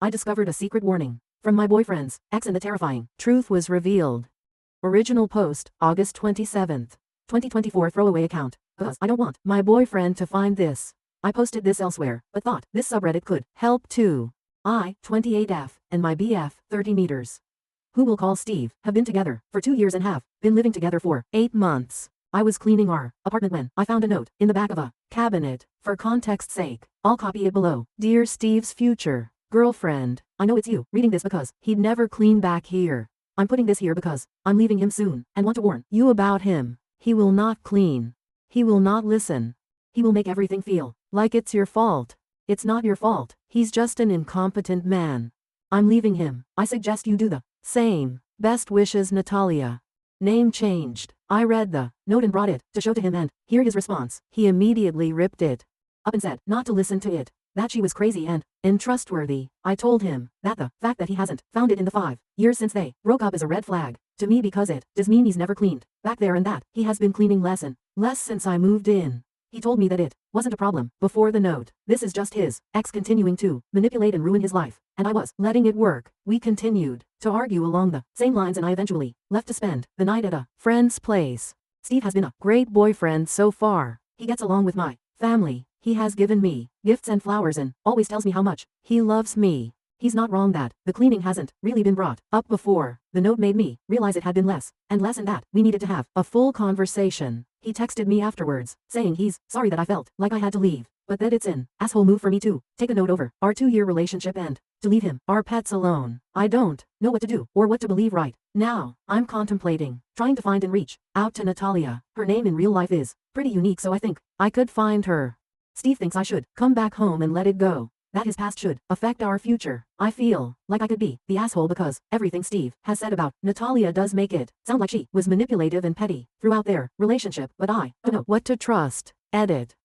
I discovered a secret warning from my boyfriend's ex and the terrifying truth was revealed. Original post, August 27th, 2024 throwaway account. Because I don't want my boyfriend to find this. I posted this elsewhere, but thought this subreddit could help too. I, 28F, and my BF, 30 meters. Who will call Steve, have been together for 2 years and have been living together for 8 months. I was cleaning our apartment when I found a note in the back of a cabinet. For context's sake, I'll copy it below. Dear Steve's future girlfriend, I know it's you reading this because he'd never clean back here. I'm putting this here because I'm leaving him soon and want to warn you about him. He will not clean. He will not listen. He will make everything feel like it's your fault. It's not your fault. He's just an incompetent man. I'm leaving him. I suggest you do the same. Best wishes, Natalia. Name changed. I read the note and brought it to show to him and hear his response. He immediately ripped it up and said not to listen to it, that she was crazy and untrustworthy. I told him that the fact that he hasn't found it in the 5 years since they broke up is a red flag to me because it does mean he's never cleaned back there and that he has been cleaning less and less since I moved in. He told me that it wasn't a problem before the note. This is just his ex continuing to manipulate and ruin his life, and I was letting it work. We continued to argue along the same lines and I eventually left to spend the night at a friend's place. Steve has been a great boyfriend so far. He gets along with my family. He has given me gifts and flowers and always tells me how much he loves me. He's not wrong that the cleaning hasn't really been brought up before. The note made me realize it had been less and less and that we needed to have a full conversation. He texted me afterwards, saying he's sorry that I felt like I had to leave, but that it's an asshole move for me to take a note over our 2-year relationship and to leave him, our pets alone. I don't know what to do or what to believe right now. I'm contemplating trying to find and reach out to Natalia. Her name in real life is pretty unique, so I think I could find her. Steve thinks I should come back home and let it go, that his past should affect our future. I feel like I could be the asshole because everything Steve has said about Natalia does make it sound like she was manipulative and petty throughout their relationship, but I don't know what to trust. Edit.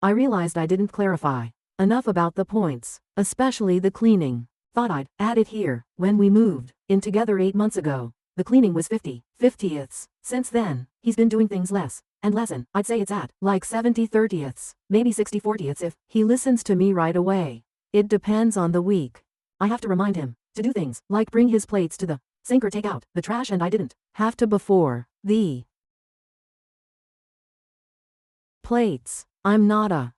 I realized I didn't clarify enough about the points, especially the cleaning. Thought I'd add it here. When we moved in together 8 months ago, the cleaning was 50/50ths. Since then, he's been doing things less and less, and I'd say it's at like 70/30ths, maybe 60/40ths if he listens to me right away. It depends on the week. I have to remind him to do things like bring his plates to the sink or take out the trash, and I didn't have to before. The plates. I'm not a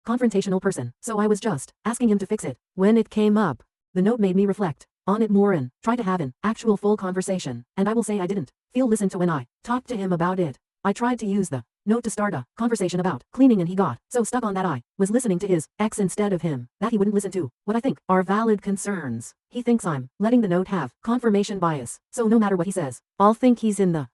confrontational person, so I was just asking him to fix it. When it came up, the note made me reflect on it more and try to have an actual full conversation, and I will say I didn't feel listened to when I talked to him about it. I tried to use the note to start a conversation about cleaning and he got so stuck on that I was listening to his ex instead of him, that he wouldn't listen to what I think are valid concerns. He thinks I'm letting the note have confirmation bias, so no matter what he says, I'll think he's in the.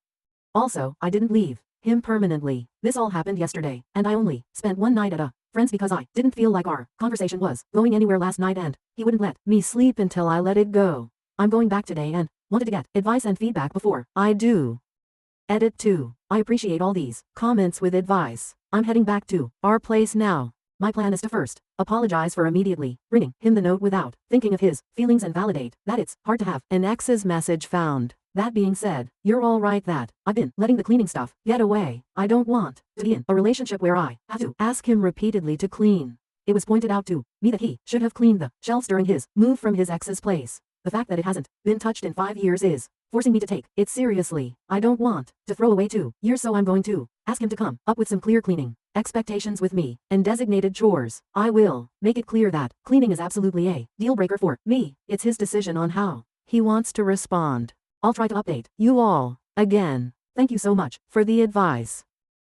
Also, I didn't leave him permanently. This all happened yesterday, and I only spent one night at a friend's because I didn't feel like our conversation was going anywhere last night and he wouldn't let me sleep until I let it go. I'm going back today and wanted to get advice and feedback before I do. Edit 2. I appreciate all these comments with advice. I'm heading back to our place now. My plan is to first apologize for immediately bringing him the note without thinking of his feelings and validate that it's hard to have an ex's message found. That being said, you're all right that I've been letting the cleaning stuff get away. I don't want to be in a relationship where I have to ask him repeatedly to clean. It was pointed out to me that he should have cleaned the shelves during his move from his ex's place. The fact that it hasn't been touched in 5 years is forcing me to take it seriously. I don't want to throw away 2 years, so I'm going to ask him to come up with some clear cleaning expectations with me and designated chores. I will make it clear that cleaning is absolutely a deal breaker for me. It's his decision on how he wants to respond. I'll try to update you all again. Thank you so much for the advice.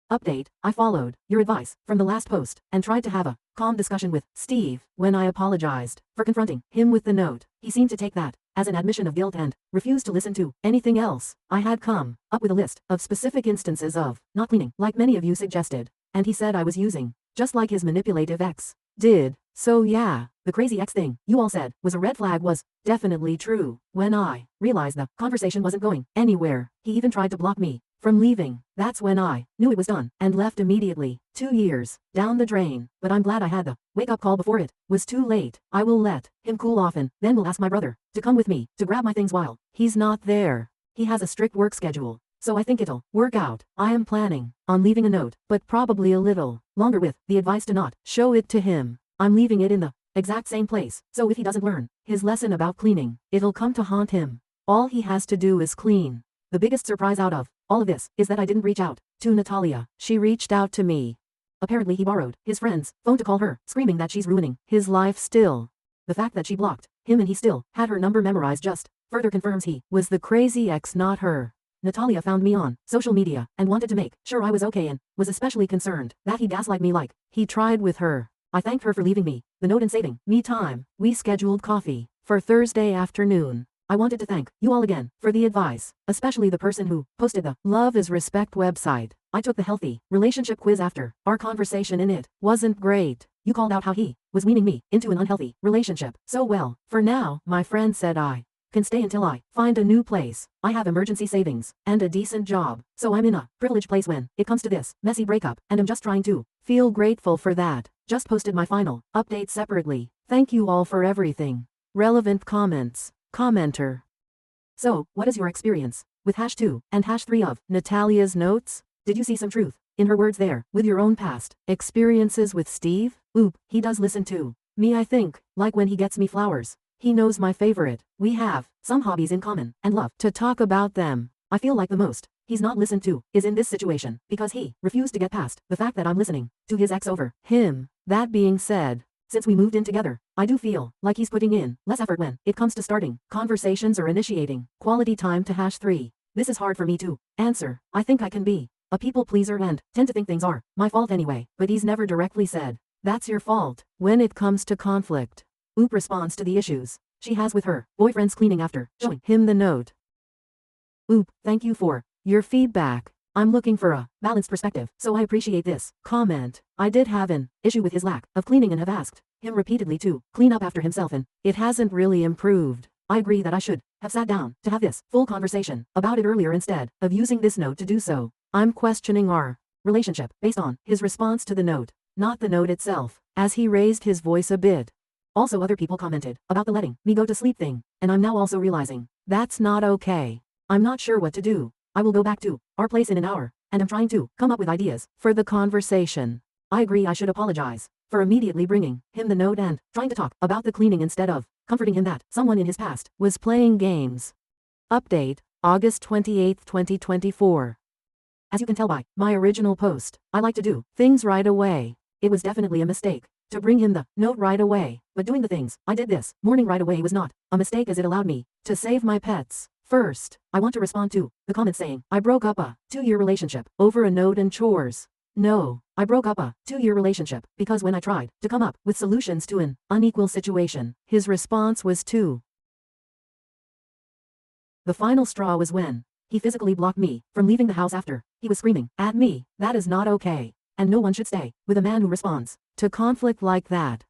Update. I followed your advice from the last post and tried to have a calm discussion with Steve. When I apologized for confronting him with the note, he seemed to take that as an admission of guilt and refused to listen to anything else. I had come up with a list of specific instances of not cleaning, like many of you suggested, and he said I was using just like his manipulative ex did. So yeah, the crazy ex thing you all said was a red flag was definitely true. When I realized the conversation wasn't going anywhere, he even tried to block me from leaving. That's when I knew it was done and left immediately. 2 years down the drain, but I'm glad I had the wake-up call before it was too late. I will let him cool off and then we'll ask my brother to come with me to grab my things while he's not there. He has a strict work schedule, so I think it'll work out. I am planning on leaving a note, but probably a little longer with the advice to not show it to him. I'm leaving it in the exact same place, so if he doesn't learn his lesson about cleaning, it'll come to haunt him. All he has to do is clean. The biggest surprise out of all of this is that I didn't reach out to Natalia. She reached out to me. Apparently he borrowed his friend's phone to call her, screaming that she's ruining his life still. The fact that she blocked him and he still had her number memorized just further confirms he was the crazy ex, not her. Natalia found me on social media and wanted to make sure I was okay and was especially concerned that he gaslight me like he tried with her. I thanked her for leaving me the note and saving me time. We scheduled coffee for Thursday afternoon. I wanted to thank you all again for the advice, especially the person who posted the Love is Respect website. I took the healthy relationship quiz after our conversation and it wasn't great. You called out how he was weaning me into an unhealthy relationship so well. For now, my friend said I can stay until I find a new place. I have emergency savings and a decent job, so I'm in a privileged place when it comes to this messy breakup, and I'm just trying to feel grateful for that. Just posted my final update separately. Thank you all for everything. Relevant comments. Commenter. So, what is your experience with #2 and #3 of Natalia's notes? Did you see some truth in her words there with your own past experiences with Steve? Oop, he does listen to me, I think, like when he gets me flowers. He knows my favorite. We have some hobbies in common and love to talk about them. I feel like the most he's not listened to is in this situation because he refused to get past the fact that I'm listening to his ex over him. That being said, since we moved in together, I do feel like he's putting in less effort when it comes to starting conversations or initiating quality time to #3. This is hard for me to answer. I think I can be a people pleaser and tend to think things are my fault anyway, but he's never directly said, "That's your fault." When it comes to conflict, Oop responds to the issues she has with her boyfriend's cleaning after showing him the note. Oop, thank you for your feedback. I'm looking for a balanced perspective, so I appreciate this comment. I did have an issue with his lack of cleaning and have asked him repeatedly to clean up after himself, and it hasn't really improved. I agree that I should have sat down to have this full conversation about it earlier instead of using this note to do so. I'm questioning our relationship based on his response to the note, not the note itself, as he raised his voice a bit. Also, other people commented about the letting me go to sleep thing, and I'm now also realizing that's not okay. I'm not sure what to do. I will go back to our place in an hour, and I'm trying to come up with ideas for the conversation. I agree I should apologize for immediately bringing him the note and trying to talk about the cleaning instead of comforting him that someone in his past was playing games. Update, August 28, 2024. As you can tell by my original post, I like to do things right away. It was definitely a mistake to bring him the note right away, but doing the things I did this morning right away was not a mistake, as it allowed me to save my pets. First, I want to respond to the comment saying I broke up a 2-year relationship over a note and chores. No, I broke up a 2-year relationship because when I tried to come up with solutions to an unequal situation, his response was to. The final straw was when he physically blocked me from leaving the house after he was screaming at me. That is not okay, and no one should stay with a man who responds to conflict like that.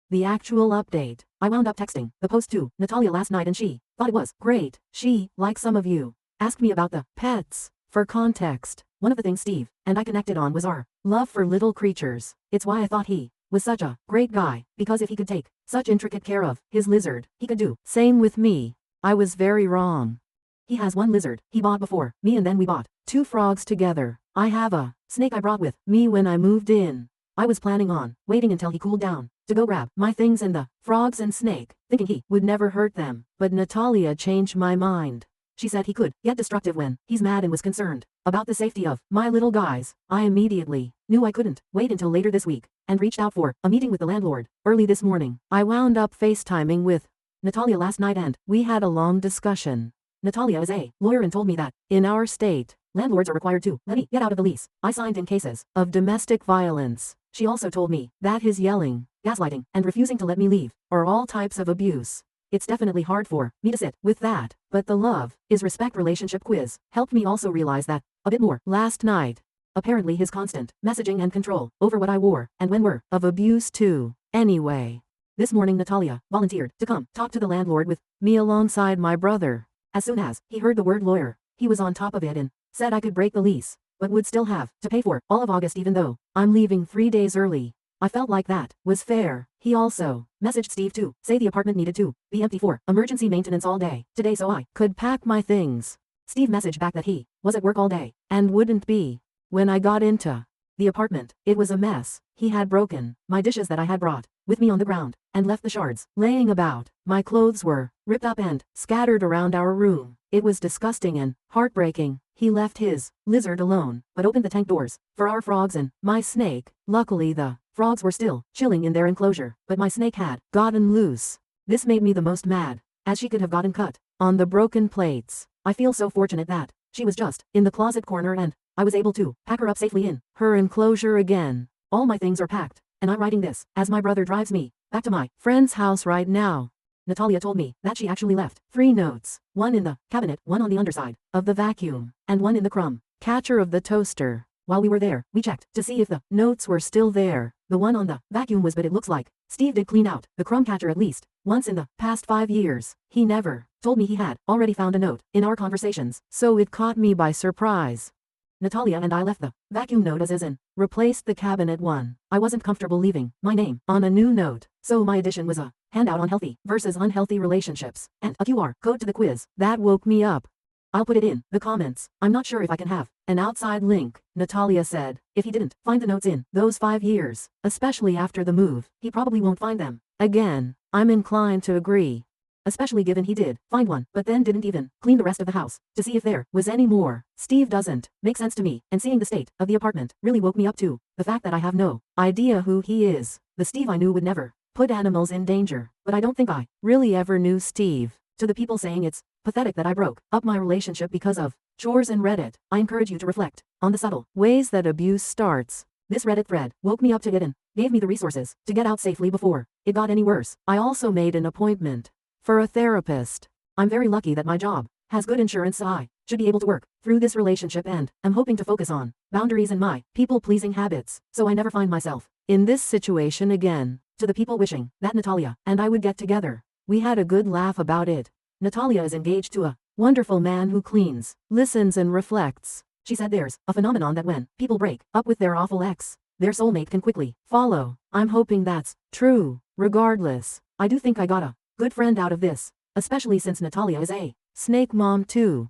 The actual update. I wound up texting the post to Natalia last night and she thought it was great. She, like some of you, asked me about the pets. For context, one of the things Steve and I connected on was our love for little creatures. It's why I thought he was such a great guy, because if he could take such intricate care of his lizard, he could do same with me. I was very wrong. He has one lizard he bought before me, and then we bought 2 frogs together. I have a snake I brought with me when I moved in. I was planning on waiting until he cooled down to go grab my things and the frogs and snake, thinking he would never hurt them. But Natalia changed my mind. She said he could get destructive when he's mad and was concerned about the safety of my little guys. I immediately knew I couldn't wait until later this week and reached out for a meeting with the landlord early this morning. I wound up FaceTiming with Natalia last night and we had a long discussion. Natalia is a lawyer and told me that in our state, landlords are required to let me get out of the lease I signed in cases of domestic violence. She also told me that his yelling, gaslighting, and refusing to let me leave are all types of abuse. It's definitely hard for me to sit with that, but the Love is Respect relationship quiz helped me also realize that a bit more last night. Apparently his constant messaging and control over what I wore and when were of abuse too. Anyway, this morning Natalia volunteered to come talk to the landlord with me alongside my brother. As soon as he heard the word lawyer, he was on top of it and said I could break the lease, but would still have to pay for all of August even though I'm leaving 3 days early. I felt like that was fair. He also messaged Steve to say the apartment needed to be empty for emergency maintenance all day today so I could pack my things. Steve messaged back that he was at work all day and wouldn't be. When I got into the apartment, it was a mess. He had broken my dishes that I had brought with me on the ground, and left the shards laying about. My clothes were ripped up and scattered around our room. It was disgusting and heartbreaking. He left his lizard alone, but opened the tank doors for our frogs and my snake. Luckily the frogs were still chilling in their enclosure, but my snake had gotten loose. This made me the most mad, as she could have gotten cut on the broken plates. I feel so fortunate that she was just in the closet corner and I was able to pack her up safely in her enclosure again. All my things are packed, and I'm writing this as my brother drives me back to my friend's house right now. Natalia told me that she actually left 3 notes, one in the cabinet, one on the underside of the vacuum, and one in the crumb catcher of the toaster. While we were there, we checked to see if the notes were still there. The one on the vacuum was, but it looks like Steve did clean out the crumb catcher at least once in the past 5 years. He never told me he had already found a note in our conversations, so it caught me by surprise. Natalia and I left the vacuum note as is and replaced the cabinet one. I wasn't comfortable leaving my name on a new note, so my addition was a handout on healthy versus unhealthy relationships and a QR code to the quiz. That woke me up. I'll put it in the comments. I'm not sure if I can have an outside link. Natalia said, if he didn't find the notes in those 5 years, especially after the move, he probably won't find them again. I'm inclined to agree. Especially given he did find one, but then didn't even clean the rest of the house to see if there was any more. Steve doesn't make sense to me, and seeing the state of the apartment really woke me up to the fact that I have no idea who he is. The Steve I knew would never put animals in danger, but I don't think I really ever knew Steve. To the people saying it's pathetic that I broke up my relationship because of chores and Reddit, I encourage you to reflect on the subtle ways that abuse starts. This Reddit thread woke me up to it and gave me the resources to get out safely before it got any worse. I also made an appointment for a therapist. I'm very lucky that my job has good insurance, so I should be able to work through this relationship, and I'm hoping to focus on boundaries and my people-pleasing habits, so I never find myself in this situation again. To the people wishing that Natalia and I would get together, we had a good laugh about it. Natalia is engaged to a wonderful man who cleans, listens and reflects. She said there's a phenomenon that when people break up with their awful ex, their soulmate can quickly follow. I'm hoping that's true. Regardless, I do think I got a good friend out of this, especially since Natalia is a snake mom too.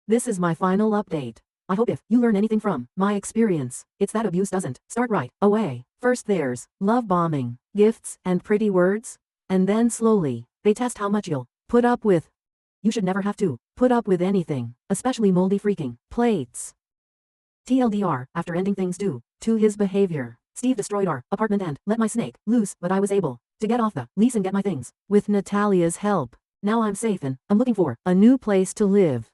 This is my final update. I hope if you learn anything from my experience, it's that abuse doesn't start right away. First there's love bombing, gifts and pretty words, and then slowly, they test how much you'll put up with. You should never have to put up with anything, especially moldy freaking plates. TLDR, after ending things due to his behavior, Steve destroyed our apartment and let my snake loose, but I was able to get off the lease and get my things with Natalia's help. Now I'm safe and I'm looking for a new place to live.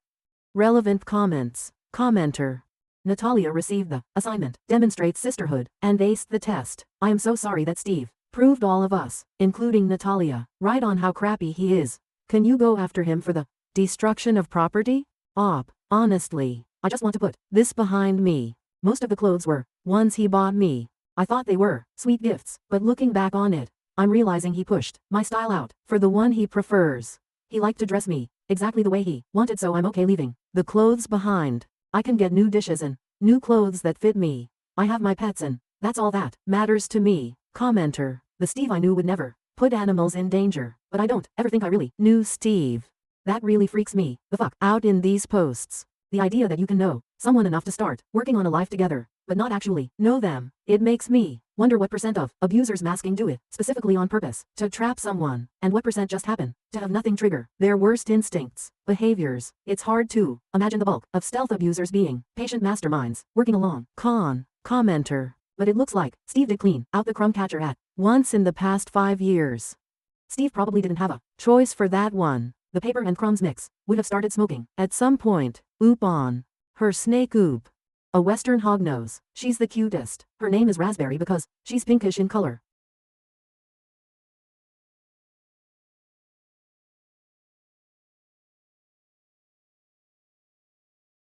Relevant comments. Commenter. Natalia received the assignment, demonstrates sisterhood, and aced the test. I am so sorry that Steve proved all of us, including Natalia, right on how crappy he is. Can you go after him for the destruction of property? Honestly, I just want to put this behind me. Most of the clothes were ones he bought me. I thought they were sweet gifts, but looking back on it, I'm realizing he pushed my style out for the one he prefers. He liked to dress me exactly the way he wanted, so I'm okay leaving the clothes behind. I can get new dishes and new clothes that fit me. I have my pets and that's all that matters to me. Commenter. The Steve I knew would never put animals in danger, but I don't ever think I really knew Steve. That really freaks me the fuck out in these posts. The idea that you can know someone enough to start working on a life together, but not actually know them. It makes me wonder what % of abusers masking do it specifically on purpose to trap someone, and what % just happen to have nothing trigger their worst instincts, behaviors. It's hard to imagine the bulk of stealth abusers being patient masterminds working along. Commenter. But it looks like Steve did clean out the crumb catcher at once in the past 5 years. Steve probably didn't have a choice for that one. The paper and crumbs mix would have started smoking at some point. Oop on her snake oop. A western hognose. She's the cutest. Her name is Raspberry because she's pinkish in color.